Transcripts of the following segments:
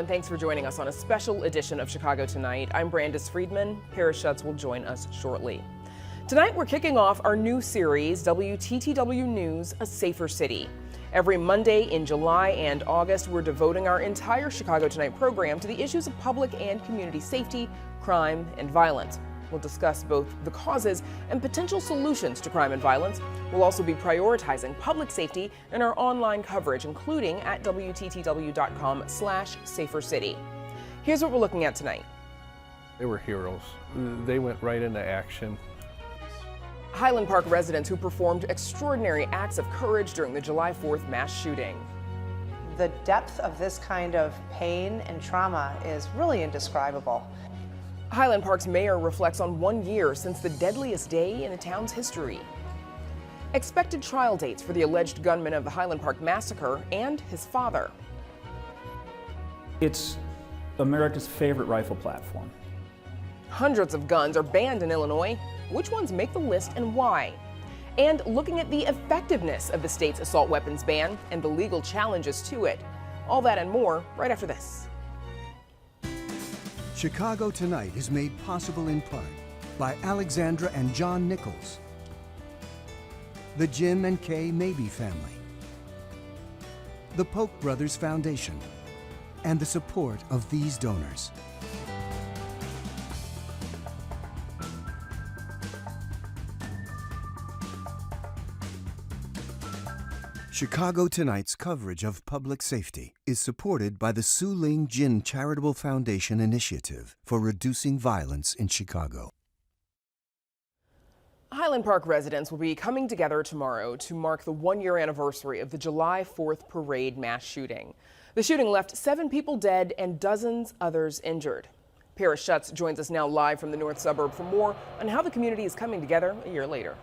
and thanks for joining us on a special edition of Chicago Tonight. I'm Brandis Friedman. Paris Schutz will join us shortly. Tonight, we're kicking off our new series, WTTW News, A Safer City. Every Monday in July and August, we're devoting our entire Chicago Tonight program to the issues of public and community safety, crime, and violence. We'll discuss both the causes and potential solutions to crime and violence. We'll also be prioritizing public safety in our online coverage, including at WTTW.com/safercity. Here's what we're looking at tonight. They were heroes. They went right into action. Highland Park residents who performed extraordinary acts of courage during the July 4th mass shooting. The depth of this kind of pain and trauma is really indescribable. Highland Park's mayor reflects on 1 year since the deadliest day in the town's history. Expected trial dates for the alleged gunman of the Highland Park massacre and his father. It's America's favorite rifle platform. Hundreds of guns are banned in Illinois. Which ones make the list and why? And looking at the effectiveness of the state's assault weapons ban and the legal challenges to it. All that and more right after this. Chicago Tonight is made possible in part by Alexandra and John Nichols, the Jim and Kay Mabey family, the Polk Brothers Foundation, and the support of these donors. Chicago Tonight's coverage of public safety is supported by the Su Ling Jin Charitable Foundation Initiative for Reducing Violence in Chicago. Highland Park residents will be coming together tomorrow to mark the 1-year anniversary of the July 4th parade mass shooting. The shooting left 7 people dead and dozens others injured. Paris Schutz joins us now live from the north suburb for more on how the community is coming together a year later.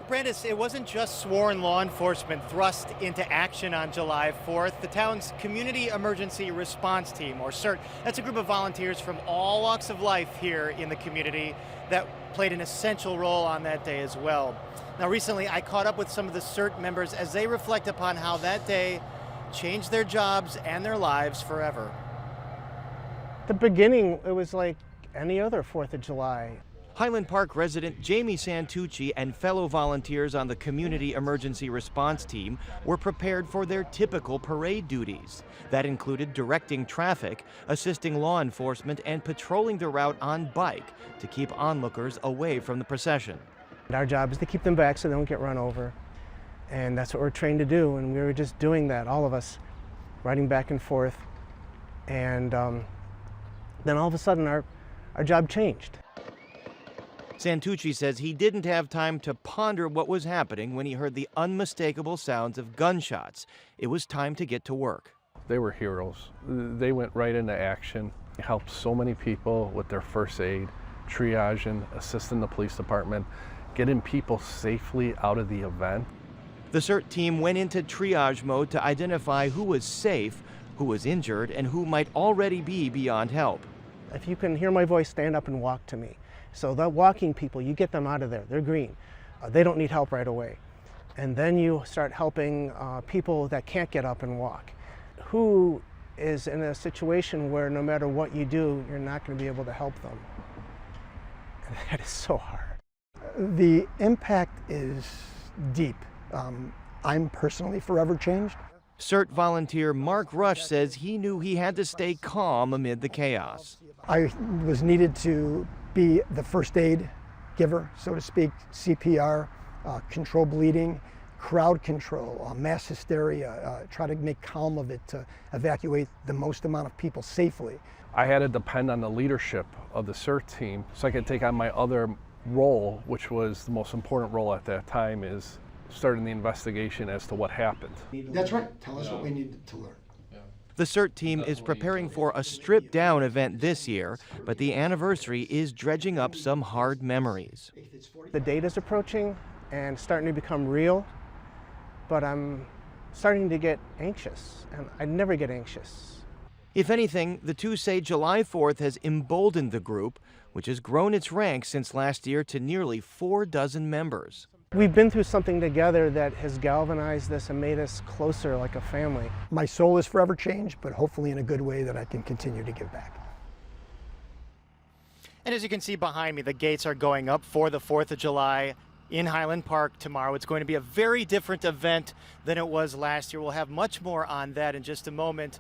Brandis, it wasn't just sworn law enforcement thrust into action on July 4th. The town's Community Emergency Response Team, or CERT, that's a group of volunteers from all walks of life here in the community that played an essential role on that day as well. Now, recently, I caught up with some of the CERT members as they reflect upon how that day changed their jobs and their lives forever. The beginning, it was like any other 4th of July. Highland Park resident Jamie Santucci and fellow volunteers on the Community Emergency Response Team were prepared for their typical parade duties. That included directing traffic, assisting law enforcement, and patrolling the route on bike to keep onlookers away from the procession. Our job is to keep them back so they don't get run over. And that's what we're trained to do. And we were just doing that, all of us, riding back and forth. And then all of a sudden, our job changed. Santucci says he didn't have time to ponder what was happening when he heard the unmistakable sounds of gunshots. It was time to get to work. They were heroes. They went right into action. They helped so many people with their first aid, triaging, assisting the police department, getting people safely out of the event. The CERT team went into triage mode to identify who was safe, who was injured, and who might already be beyond help. If you can hear my voice, stand up and walk to me. So the walking people, you get them out of there. They're green. They don't need help right away. And then you start helping people that can't get up and walk. Who is in a situation where no matter what you do, you're not going to be able to help them. And that is so hard. The impact is deep. I'm personally forever changed. CERT volunteer Mark Rush says he knew he had to stay calm amid the chaos. I was needed to be the first aid giver, so to speak, CPR, control bleeding, crowd control, mass hysteria, try to make calm of it to evacuate the most amount of people safely. I had to depend on the leadership of the CERT team so I could take on my other role, which was the most important role at that time, is starting the investigation as to what happened. That's right. Tell us what we need to learn. The CERT team is preparing for a stripped-down event this year, but the anniversary is dredging up some hard memories. The date is approaching and starting to become real, but I'm starting to get anxious, and I never get anxious. If anything, the two say July 4th has emboldened the group, which has grown its ranks since last year to nearly 4 dozen members. We've been through something together that has galvanized this and made us closer like a family. My soul is forever changed, but hopefully in a good way that I can continue to give back. And as you can see behind me, the gates are going up for the 4th of July in Highland Park tomorrow. It's going to be a very different event than it was last year. We'll have much more on that in just a moment.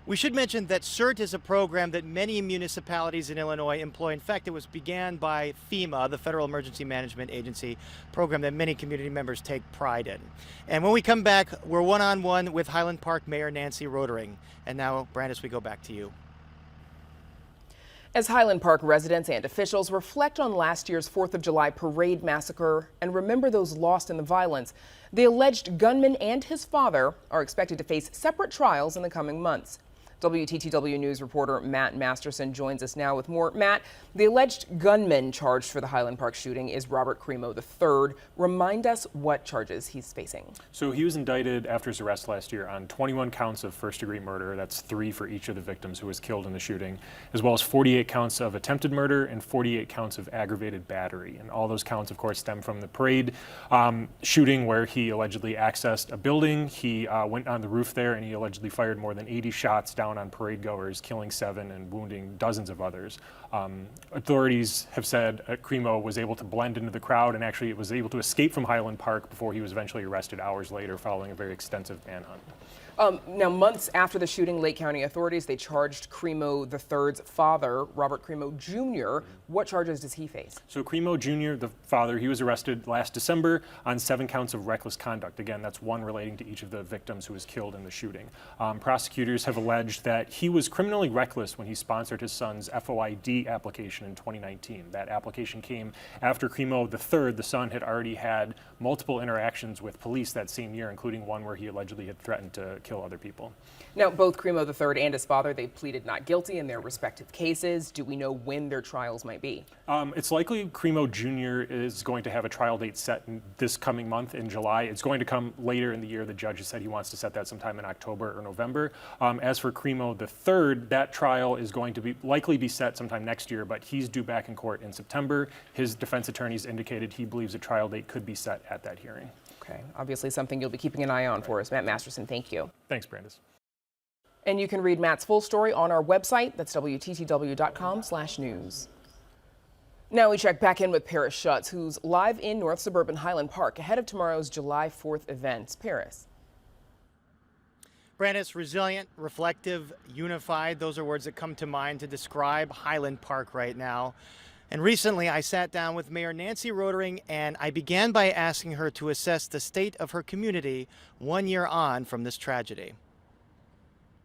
We should mention that CERT is a program that many municipalities in Illinois employ. In fact, it was began by FEMA, the Federal Emergency Management Agency, program that many community members take pride in. And when we come back, we're one-on-one with Highland Park Mayor Nancy Rotering. And now, Brandis, we go back to you. As Highland Park residents and officials reflect on last year's 4th of July parade massacre and remember those lost in the violence, the alleged gunman and his father are expected to face separate trials in the coming months. WTTW News reporter Matt Masterson joins us now with more. Matt, the alleged gunman charged for the Highland Park shooting is Robert Cremo III. Remind us what charges he's facing. So he was indicted after his arrest last year on 21 counts of first-degree murder. That's 3 for each of the victims who was killed in the shooting, as well as 48 counts of attempted murder and 48 counts of aggravated battery. And all those counts, of course, stem from the parade shooting where he allegedly accessed a building. He went on the roof there and he allegedly fired more than 80 shots down on parade goers, killing 7 and wounding dozens of others. Authorities have said Cremo was able to blend into the crowd and actually was able to escape from Highland Park before he was eventually arrested hours later following a very extensive manhunt. Now, months after the shooting, Lake County authorities, they charged Cremo III's father, Robert Cremo Jr. What charges does he face? So Cremo Jr., the father, he was arrested last December on 7 counts of reckless conduct. Again, that's 1 relating to each of the victims who was killed in the shooting. Prosecutors have alleged that he was criminally reckless when he sponsored his son's FOID application in 2019. That application came after Cremo III, the son, had already had multiple interactions with police that same year, including one where he allegedly had threatened to kill other people. Now, both Cremo III and his father, they pleaded not guilty in their respective cases. Do we know when their trials might be? It's likely Cremo Jr. is going to have a trial date set this coming month in July. It's going to come later in the year. The judge has said he wants to set that sometime in October or November. As for Cremo III, that trial is going to likely be set sometime next year, but he's due back in court in September. His defense attorneys indicated he believes a trial date could be set at that hearing. Okay, obviously something you'll be keeping an eye on for us. Matt Masterson, thank you. Thanks, Brandis. And you can read Matt's full story on our website. That's WTTW.com/news. Now we check back in with Paris Schutz, who's live in North Suburban Highland Park ahead of tomorrow's July 4th event. Paris. Brandis, resilient, reflective, unified. Those are words that come to mind to describe Highland Park right now. And recently I sat down with Mayor Nancy Rotering and I began by asking her to assess the state of her community 1 year on from this tragedy.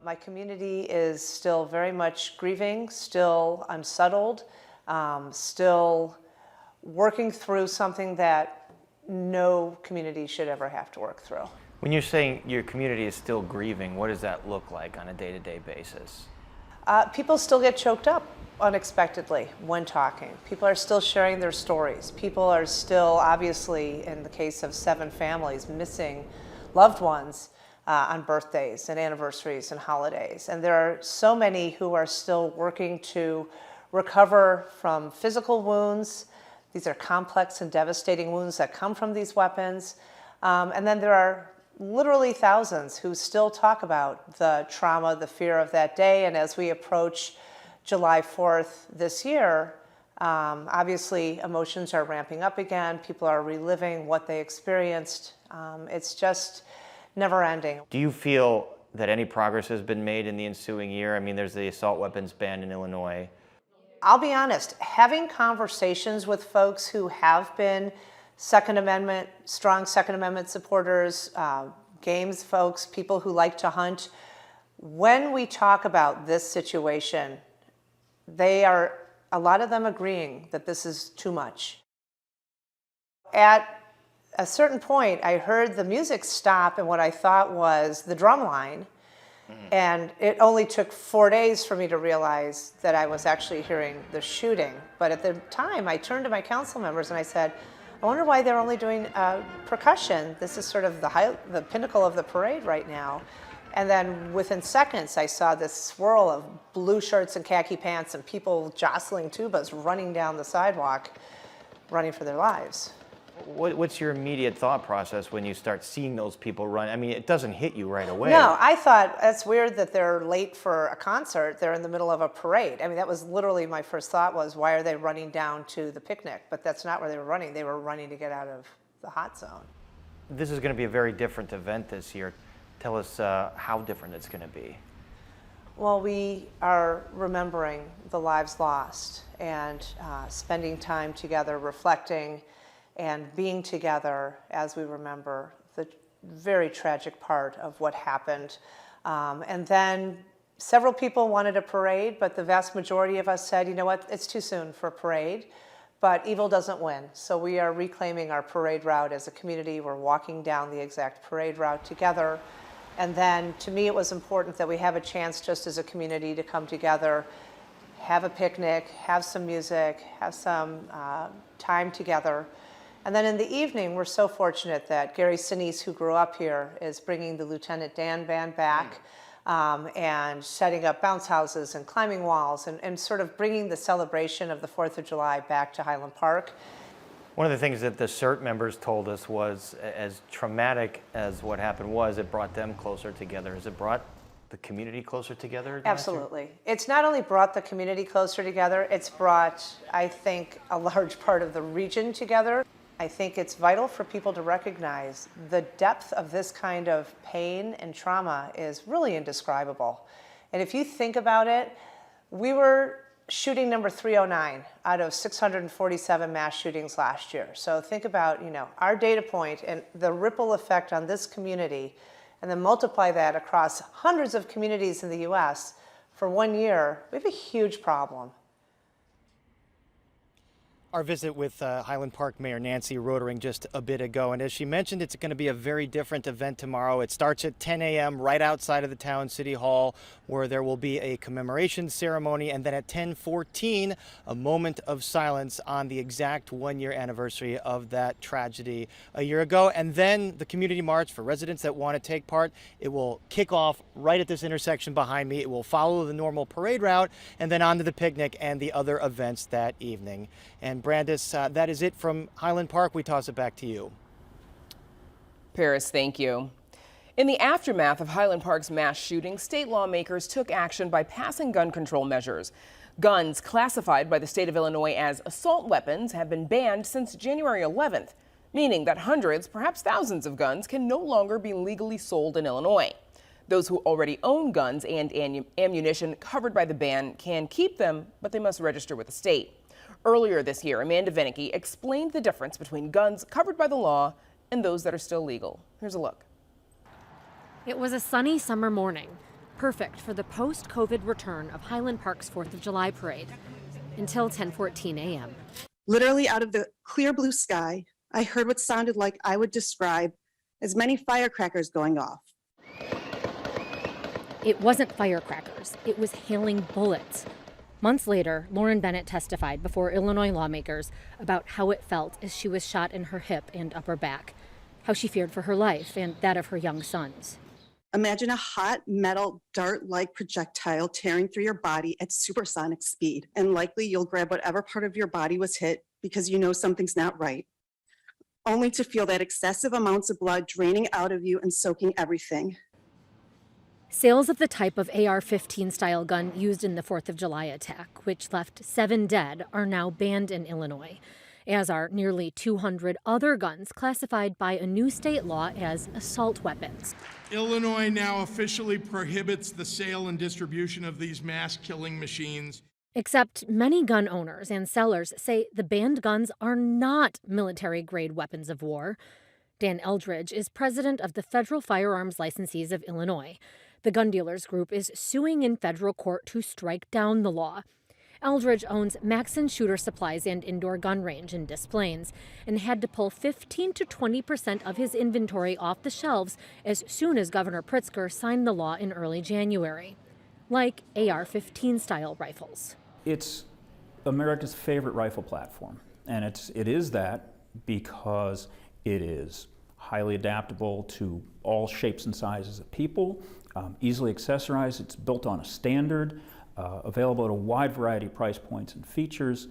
My community is still very much grieving, still unsettled, still working through something that no community should ever have to work through. When you're saying your community is still grieving, what does that look like on a day-to-day basis? People still get choked up unexpectedly when talking. People are still sharing their stories. People are still, obviously, in the case of 7 families, missing loved ones on birthdays and anniversaries and holidays. And there are so many who are still working to recover from physical wounds. These are complex and devastating wounds that come from these weapons. And then there are literally thousands who still talk about the trauma, the fear of that day. And as we approach July 4th this year, obviously emotions are ramping up again. People are reliving what they experienced. It's just never ending. Do you feel that any progress has been made in the ensuing year? I mean, there's the assault weapons ban in Illinois. I'll be honest, having conversations with folks who have been Second Amendment, strong Second Amendment supporters, games folks, people who like to hunt, when we talk about this situation, a lot of them agreeing that this is too much. At a certain point, I heard the music stop in what I thought was the drum line. And it only took 4 days for me to realize that I was actually hearing the shooting. But at the time, I turned to my council members and I said, I wonder why they're only doing percussion. This is sort of the pinnacle of the parade right now. And then within seconds, I saw this swirl of blue shirts and khaki pants and people jostling tubas running down the sidewalk, running for their lives. What's your immediate thought process when you start seeing those people run? I mean, it doesn't hit you right away. No, I thought that's weird that they're late for a concert. They're in the middle of a parade. I mean, that was literally my first thought was, why are they running down to the picnic? But that's not where they were running. They were running to get out of the hot zone. This is going to be a very different event this year. Tell us how different it's going to be. Well, we are remembering the lives lost and spending time together, reflecting and being together as we remember the very tragic part of what happened. And then several people wanted a parade, but the vast majority of us said, you know what, it's too soon for a parade, but evil doesn't win. So we are reclaiming our parade route as a community. We're walking down the exact parade route together. And then to me, it was important that we have a chance just as a community to come together, have a picnic, have some music, have some time together. And then in the evening, we're so fortunate that Gary Sinise, who grew up here, is bringing the Lieutenant Dan Band back and setting up bounce houses and climbing walls and sort of bringing the celebration of the 4th of July back to Highland Park. One of the things that the CERT members told us was, as traumatic as what happened was, it brought them closer together. Has it brought the community closer together? Absolutely. It's not only brought the community closer together, it's brought, I think, a large part of the region together. I think it's vital for people to recognize the depth of this kind of pain and trauma is really indescribable. And if you think about it, we were shooting number 309 out of 647 mass shootings last year. So think about, our data point and the ripple effect on this community, and then multiply that across hundreds of communities in the US for 1 year, we have a huge problem. Our visit with Highland Park Mayor Nancy Rotering just a bit ago, and as she mentioned, it's going to be a very different event tomorrow. It starts at 10 a.m. right outside of the town city hall, where there will be a commemoration ceremony, and then at 10:14, a moment of silence on the exact 1-year anniversary of that tragedy a year ago. And then the community march for residents that want to take part. It will kick off right at this intersection behind me. It will follow the normal parade route, and then on to the picnic and the other events that evening. And Brandis, that is it from Highland Park. We toss it back to you. Paris, thank you. In the aftermath of Highland Park's mass shooting, state lawmakers took action by passing gun control measures. Guns classified by the state of Illinois as assault weapons have been banned since January 11th, meaning that hundreds, perhaps thousands of guns can no longer be legally sold in Illinois. Those who already own guns and ammunition covered by the ban can keep them, but they must register with the state. Earlier this year, Amanda Vinicky explained the difference between guns covered by the law and those that are still legal. Here's a look. It was a sunny summer morning, perfect for the post-COVID return of Highland Park's 4th of July parade, until 10:14 a.m. Literally out of the clear blue sky, I heard what sounded like I would describe as many firecrackers going off. It wasn't firecrackers, it was hailing bullets. Months later, Lauren Bennett testified before Illinois lawmakers about how it felt as she was shot in her hip and upper back, how she feared for her life and that of her young sons. Imagine a hot metal dart-like projectile tearing through your body at supersonic speed, and likely you'll grab whatever part of your body was hit because you know something's not right, only to feel that excessive amounts of blood draining out of you and soaking everything. Sales of the type of AR-15 style gun used in the 4th of July attack, which left 7 dead, are now banned in Illinois, as are nearly 200 other guns classified by a new state law as assault weapons. Illinois now officially prohibits the sale and distribution of these mass killing machines. Except many gun owners and sellers say the banned guns are not military-grade weapons of war. Dan Eldridge is president of the Federal Firearms Licensees of Illinois. The gun dealers group is suing in federal court to strike down the law. Eldridge owns Maxson Shooter Supplies and Indoor Gun Range in Des Plaines and had to pull 15% to 20% of his inventory off the shelves as soon as Governor Pritzker signed the law in early January, like AR-15 style rifles. It's America's favorite rifle platform, and it is that because it is highly adaptable to all shapes and sizes of people, easily accessorized. It's built on a standard, available at a wide variety of price points and features,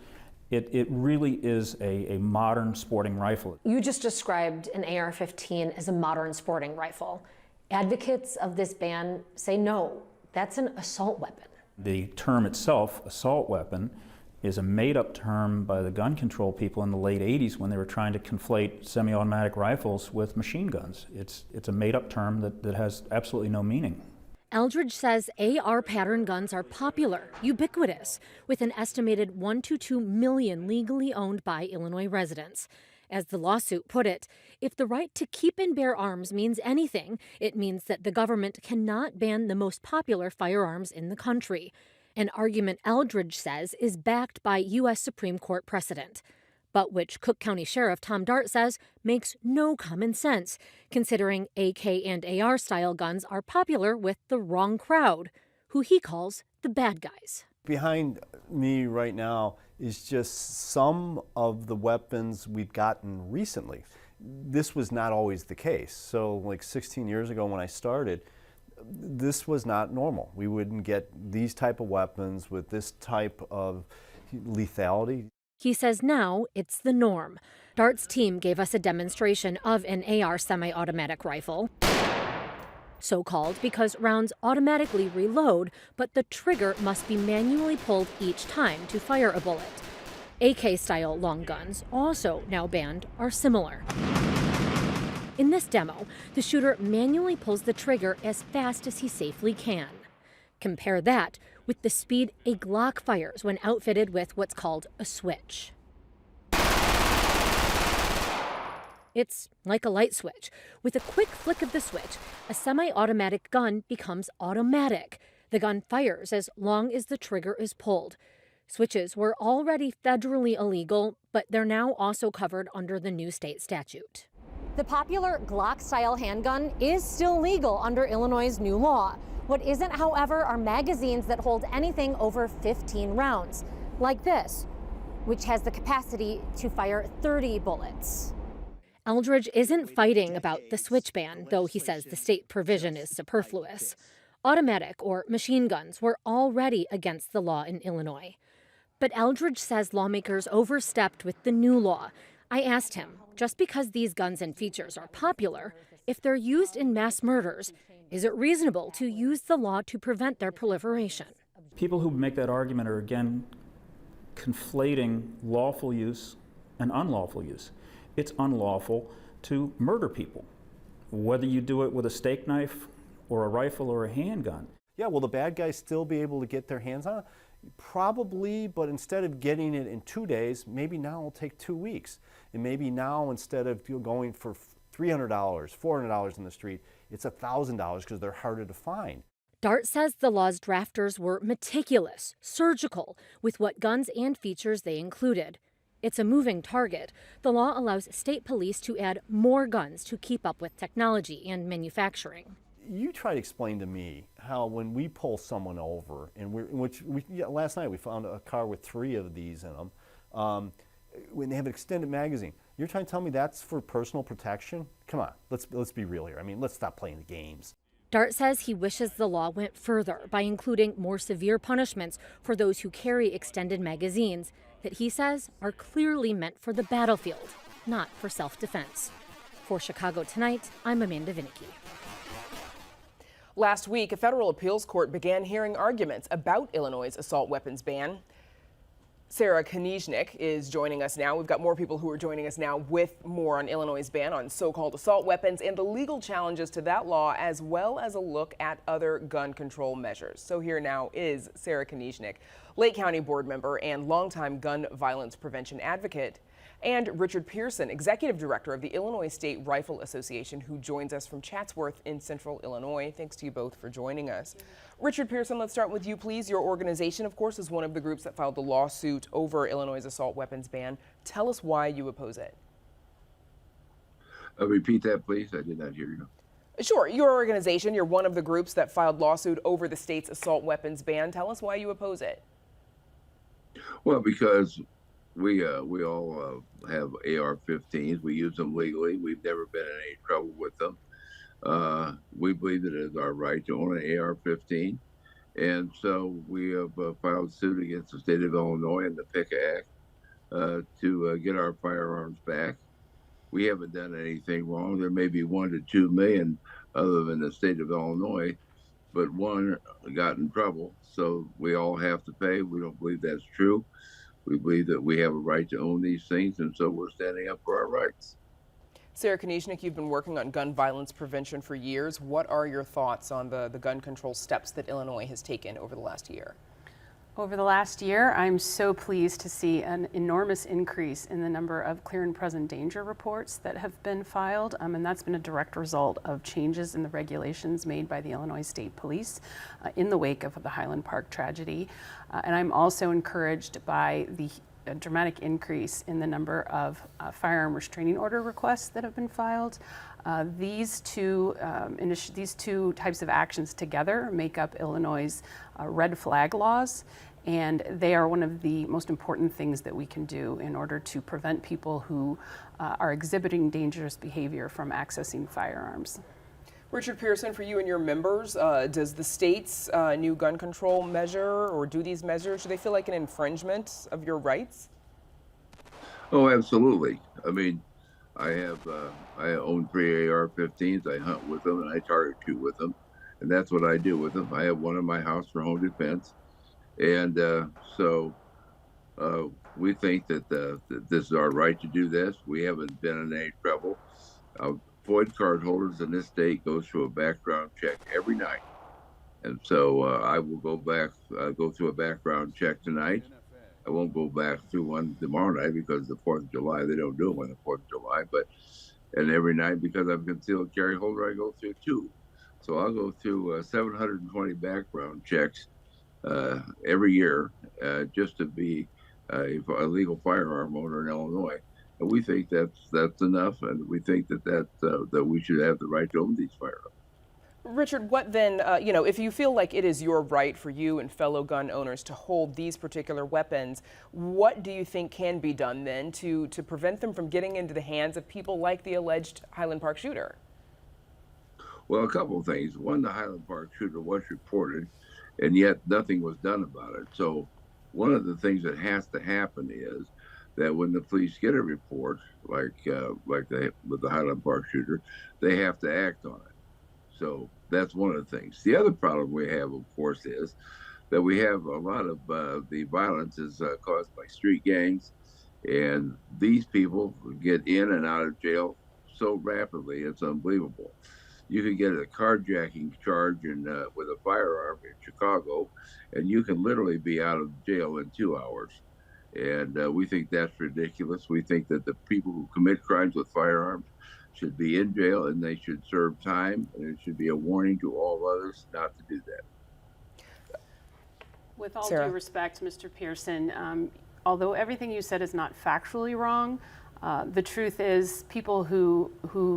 It really is a modern sporting rifle. You just described an AR-15 as a modern sporting rifle. Advocates of this ban say no, that's an assault weapon. The term itself, assault weapon, is a made-up term by the gun control people in the late 80s when they were trying to conflate semi-automatic rifles with machine guns. It's a made-up term that has absolutely no meaning. Eldridge says AR pattern guns are popular, ubiquitous, with an estimated 1 to 2 million legally owned by Illinois residents. As the lawsuit put it, if the right to keep and bear arms means anything, it means that the government cannot ban the most popular firearms in the country. An argument Eldridge says is backed by U.S. Supreme Court precedent, but which Cook County Sheriff Tom Dart says makes no common sense, considering AK and AR-style guns are popular with the wrong crowd, who he calls the bad guys. Behind me right now is just some of the weapons we've gotten recently. This was not always the case. So like 16 years ago when I started, this was not normal. We wouldn't get these type of weapons with this type of lethality. He says now it's the norm. Dart's team gave us a demonstration of an AR semi-automatic rifle, so-called because rounds automatically reload, but the trigger must be manually pulled each time to fire a bullet. AK-style long guns, also now banned, are similar. In this demo, the shooter manually pulls the trigger as fast as he safely can. Compare that with the speed a Glock fires when outfitted with what's called a switch. It's like a light switch. With a quick flick of the switch, a semi-automatic gun becomes automatic. The gun fires as long as the trigger is pulled. Switches were already federally illegal, but they're now also covered under the new state statute. The popular Glock-style handgun is still legal under Illinois' new law. What isn't, however, are magazines that hold anything over 15 rounds, like this, which has the capacity to fire 30 bullets. Eldridge isn't fighting about the switch ban, though he says the state provision is superfluous. Automatic or machine guns were already against the law in Illinois. But Eldridge says lawmakers overstepped with the new law. I asked him, just because these guns and features are popular, if they're used in mass murders, is it reasonable to use the law to prevent their proliferation? People who make that argument are, again, conflating lawful use and unlawful use. It's unlawful to murder people, whether you do it with a steak knife or a rifle or a handgun. Yeah, will the bad guys still be able to get their hands on it? Probably, but instead of getting it in 2 days, maybe now it'll take 2 weeks. And maybe now instead of going for $300, $400 in the street, it's $1,000 because they're harder to find. Dart says the law's drafters were meticulous, surgical, with what guns and features they included. It's a moving target. The law allows state police to add more guns to keep up with technology and manufacturing. You try to explain to me how when we pull someone over, and last night we found a car with 3 of these in them, when they have an extended magazine, you're trying to tell me that's for personal protection? Come on, let's be real here. I mean, let's stop playing the games. Dart says he wishes the law went further by including more severe punishments for those who carry extended magazines that he says are clearly meant for the battlefield, not for self-defense. For Chicago Tonight, I'm Amanda Vinicky. Last week, a federal appeals court began hearing arguments about Illinois' assault weapons ban. Sarah Konijnik is joining us now. We've got more people who are joining us now with more on Illinois' ban on so-called assault weapons and the legal challenges to that law, as well as a look at other gun control measures. So here now is Sarah Konijnik, Lake County board member and longtime gun violence prevention advocate, and Richard Pearson, executive director of the Illinois State Rifle Association, who joins us from Chatsworth in central Illinois. Thanks to you both for joining us. Richard Pearson, let's start with you, please. Your organization, of course, is one of the groups that filed the lawsuit over Illinois' assault weapons ban. Tell us why you oppose it. Repeat that, please. I did not hear you. Sure. Your organization, you're one of the groups that filed lawsuit over the state's assault weapons ban. Tell us why you oppose it. Well, because we all have AR-15s. We use them legally. We've never been in any trouble with them. We believe that it is our right to own an AR-15. And so we have filed suit against the state of Illinois and the PICA Act to get our firearms back. We haven't done anything wrong. There may be 1 to 2 million other than the state of Illinois, but one got in trouble. So we all have to pay. We don't believe that's true. We believe that we have a right to own these things, and so we're standing up for our rights. Sarah Konishnik, you've been working on gun violence prevention for years. What are your thoughts on the gun control steps that Illinois has taken over the last year? Over the last year, I'm so pleased to see an enormous increase in the number of clear and present danger reports that have been filed, and that's been a direct result of changes in the regulations made by the Illinois State Police in the wake of the Highland Park tragedy. And I'm also encouraged by the dramatic increase in the number of firearm restraining order requests that have been filed. These two types of actions together make up Illinois' red flag laws, and they are one of the most important things that we can do in order to prevent people who are exhibiting dangerous behavior from accessing firearms. Richard Pearson, for you and your members, does the state's new gun control measure, or do these measures, do they feel like an infringement of your rights? Oh, absolutely. I mean, I own 3 AR-15s. I hunt with them, and I target shoot with them, and that's what I do with them. I have one in my house for home defense, and so we think that this is our right to do this. We haven't been in any trouble. FOID card holders in this state go through a background check every night, and so I will go through a background check tonight. I won't go back through one tomorrow night because the 4th of July, they don't do it on the 4th of July, and every night, because I'm a concealed carry holder, I go through 2. So I'll go through 720 background checks every year just to be a legal firearm owner in Illinois. And we think that's enough, and we think that we should have the right to own these firearms. Richard, what then, if you feel like it is your right for you and fellow gun owners to hold these particular weapons, what do you think can be done then to prevent them from getting into the hands of people like the alleged Highland Park shooter? Well, a couple of things. One, the Highland Park shooter was reported, and yet nothing was done about it. So one of the things that has to happen is that when the police get a report, with the Highland Park shooter, they have to act on it. So that's one of the things. The other problem we have, of course, is that we have a lot of the violence is caused by street gangs, and these people get in and out of jail so rapidly, it's unbelievable. You can get a carjacking charge with a firearm in Chicago, and you can literally be out of jail in 2 hours. And we think that's ridiculous. We think that the people who commit crimes with firearms should be in jail, and they should serve time, and it should be a warning to all others not to do that. With all Sarah. due respect, Mr. Pearson, although everything you said is not factually wrong, the truth is people who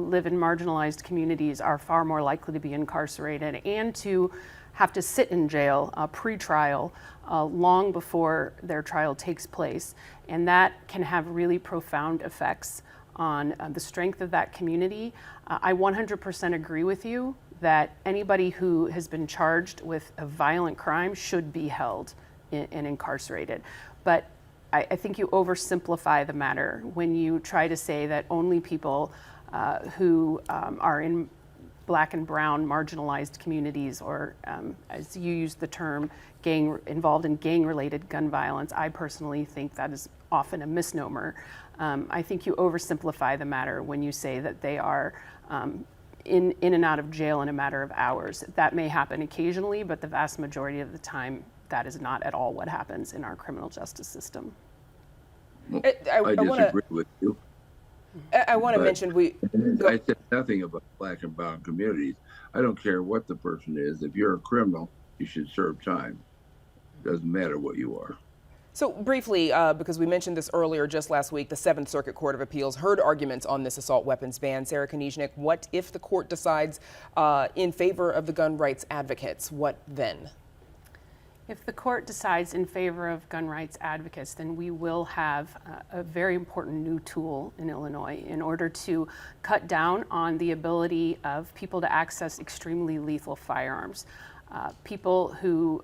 live in marginalized communities are far more likely to be incarcerated and to have to sit in jail pre-trial long before their trial takes place. And that can have really profound effects on the strength of that community. I 100% agree with you that anybody who has been charged with a violent crime should be held and incarcerated. But I think you oversimplify the matter when you try to say that only people who are in Black and brown marginalized communities, or as you use the term, involved in gang-related gun violence. I personally think that is often a misnomer. I think you oversimplify the matter when you say that they are in and out of jail in a matter of hours. That may happen occasionally, but the vast majority of the time, that is not at all what happens in our criminal justice system. Well, I disagree with you. I want to mention I said nothing about Black and brown communities. I don't care what the person is. If you're a criminal, you should serve time. Doesn't matter what you are. So briefly, because we mentioned this earlier just last week, the 7th Circuit Court of Appeals heard arguments on this assault weapons ban. Sarah Konishnik, what if the court decides in favor of the gun rights advocates? What then? If the court decides in favor of gun rights advocates, then we will have a very important new tool in Illinois in order to cut down on the ability of people to access extremely lethal firearms. people who,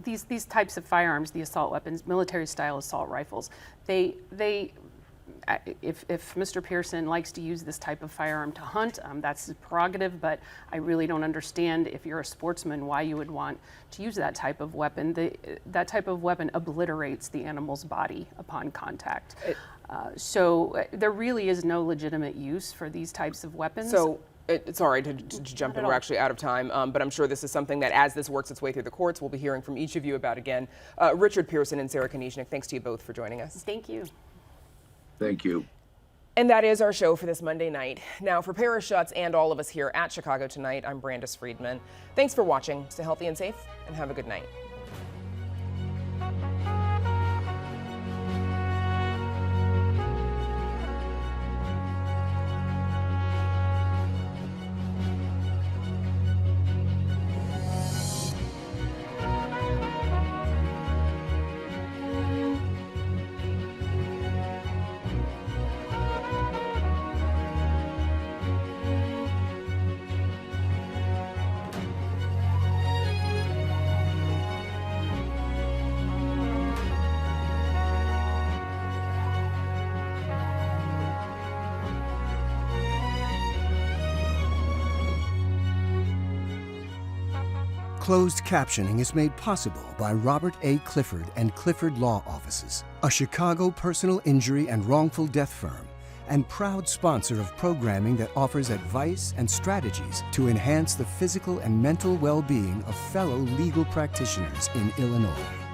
these types of firearms, the assault weapons, military-style assault rifles, if Mr. Pearson likes to use this type of firearm to hunt, that's his prerogative, but I really don't understand, if you're a sportsman, why you would want to use that type of weapon. That type of weapon obliterates the animal's body upon contact. So there really is no legitimate use for these types of weapons. So, sorry to jump in, we're actually out of time, but I'm sure this is something that, as this works its way through the courts, we'll be hearing from each of you about again. Richard Pearson and Sarah Konishnik, thanks to you both for joining us. Thank you. Thank you. And that is our show for this Monday night. Now, for Paris Schutz and all of us here at Chicago Tonight, I'm Brandis Friedman. Thanks for watching. Stay healthy and safe, and have a good night. Closed captioning is made possible by Robert A. Clifford and Clifford Law Offices, a Chicago personal injury and wrongful death firm, and proud sponsor of programming that offers advice and strategies to enhance the physical and mental well-being of fellow legal practitioners in Illinois.